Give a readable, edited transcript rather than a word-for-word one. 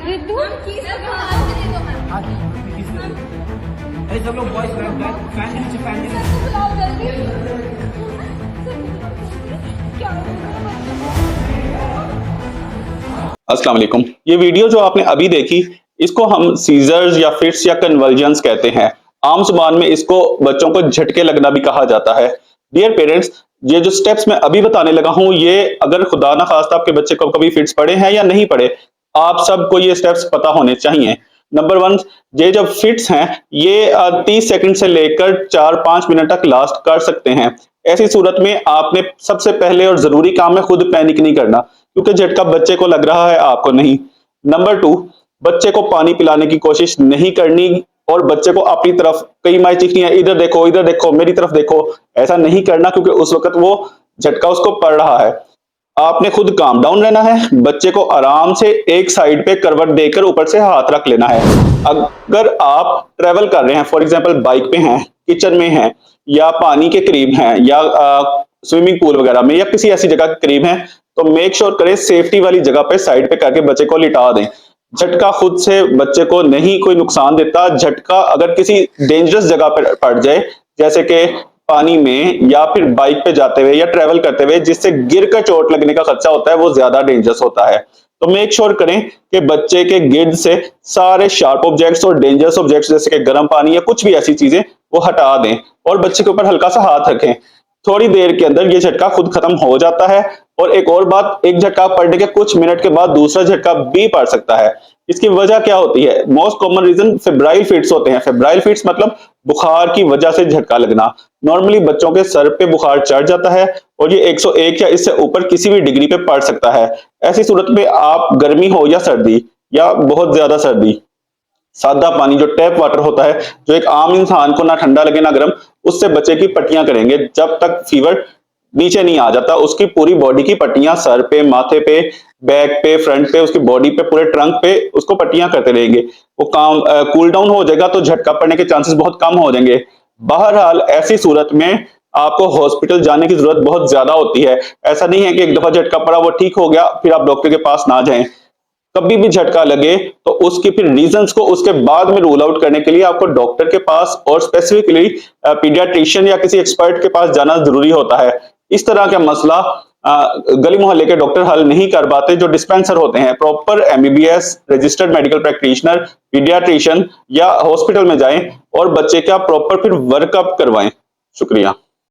रिद्धू सब लोग boys fan के नीचे फैन के नीचे बुलाओ जल्दी। क्या अस्सलाम वालेकुम। ये वीडियो जो आपने अभी देखी, इसको हम सीजर्स या फिट्स या कन्वल्जन्स कहते हैं। आम जुबान में इसको बच्चों को झटके लगना भी कहा जाता है। डियर पेरेंट्स, ये जो स्टेप्स मैं अभी बताने लगा हूं, ये अगर खुदा ना खास्ता आपके बच्चे को कभी फिट्स पड़े हैं या नहीं पड़े, आप सबको ये स्टेप्स पता होने चाहिए। नंबर 1, ये जब फिट्स हैं, ये 30 सेकंड से लेकर 4-5 मिनट तक लास्ट कर सकते हैं। ऐसी सूरत में आपने सबसे पहले और जरूरी काम है खुद पैनिक नहीं करना, क्योंकि झटका बच्चे को लग रहा है, आपको नहीं। नंबर 2, बच्चे को पानी पिलाने की कोशिश नहीं करनी और बच्चे को अपनी तरफ कई माई चिखनी है, इधर देखो, मेरी तरफ देखो, ऐसा नहीं करना, क्योंकि उस वक्त वो झटका उसको पड़ रहा है। आपने खुद काम डाउन रहना है, बच्चे को आराम से एक साइड पे करवट देकर ऊपर से हाथ रख लेना है। अगर आप ट्रेवल कर रहे हैं, फॉर एग्जांपल बाइक पे हैं, किचन में हैं, या पानी के करीब हैं, या स्विमिंग पूल वगैरह में, या किसी ऐसी जगह के करीब हैं, तो मेक श्योर करें सेफ्टी वाली जगह पे साइड पे करके बच्चे को लिटा दें। झटका खुद से बच्चे को नहीं कोई नुकसान देता। झटका अगर किसी डेंजरस जगह पर पड़ जाए, जैसे कि पानी में या फिर बाइक पे जाते हुए या ट्रेवल करते हुए, जिससे गिर कर चोट लगने का खर्चा होता है, वो ज्यादा डेंजरस होता है। तो मेक श्योर करें कि बच्चे के गिर्द से सारे शार्प ऑब्जेक्ट्स और डेंजरस ऑब्जेक्ट्स जैसे कि गर्म पानी या कुछ भी ऐसी चीजें वो हटा दें और बच्चे के ऊपर हल्का सा हाथ रखें। थोड़ी देर के अंदर ये झटका खुद खत्म हो जाता है। और एक और बात, एक झटका पड़ने के कुछ मिनट के बाद दूसरा झटका भी पड़ सकता है। इसकी वजह क्या होती है? Most common reason febrile fits होते हैं। फेब्राइल फिट्स मतलब बुखार की वजह से झटका लगना। नॉर्मली बच्चों के सर पे बुखार चढ़ जाता है और ये 101 या इससे ऊपर किसी भी डिग्री पे पड़ सकता है। ऐसी सूरत में आप गर्मी हो या सर्दी या बहुत ज्यादा सर्दी, सादा पानी जो टैप वाटर होता है, जो एक आम इंसान को ना ठंडा लगे ना गर्म, उससे बच्चे की पट्टियां करेंगे। जब तक फीवर नीचे नहीं आ जाता, उसकी पूरी बॉडी की पट्टियां सर पे, माथे पे, बैक पे, फ्रंट पे, उसकी बॉडी पे, पूरे ट्रंक पे उसको पट्टियां करते रहेंगे। वो काम कूल डाउन हो जाएगा तो झटका पड़ने के चांसेस बहुत कम हो जाएंगे। बहरहाल ऐसी सूरत में आपको हॉस्पिटल जाने की जरूरत बहुत ज्यादा होती है। ऐसा नहीं है कि एक दफा झटका पड़ा वो ठीक हो गया फिर आप डॉक्टर के पास ना जाएं। कभी भी झटका लगे तो उसकी फिर रीजंस को उसके बाद में रूल आउट करने के लिए आपको डॉक्टर के पास और स्पेसिफिकली पीडियाट्रिशियन या किसी एक्सपर्ट के पास जाना जरूरी होता है। इस तरह का मसला गली मोहल्ले के डॉक्टर हल नहीं कर पाते। जो डिस्पेंसर होते हैं, proper MBBS registered medical practitioner, paediatrician या हॉस्पिटल में जाएं और बच्चे का प्रॉपर फिर वर्कअप करवाएं। शुक्रिया।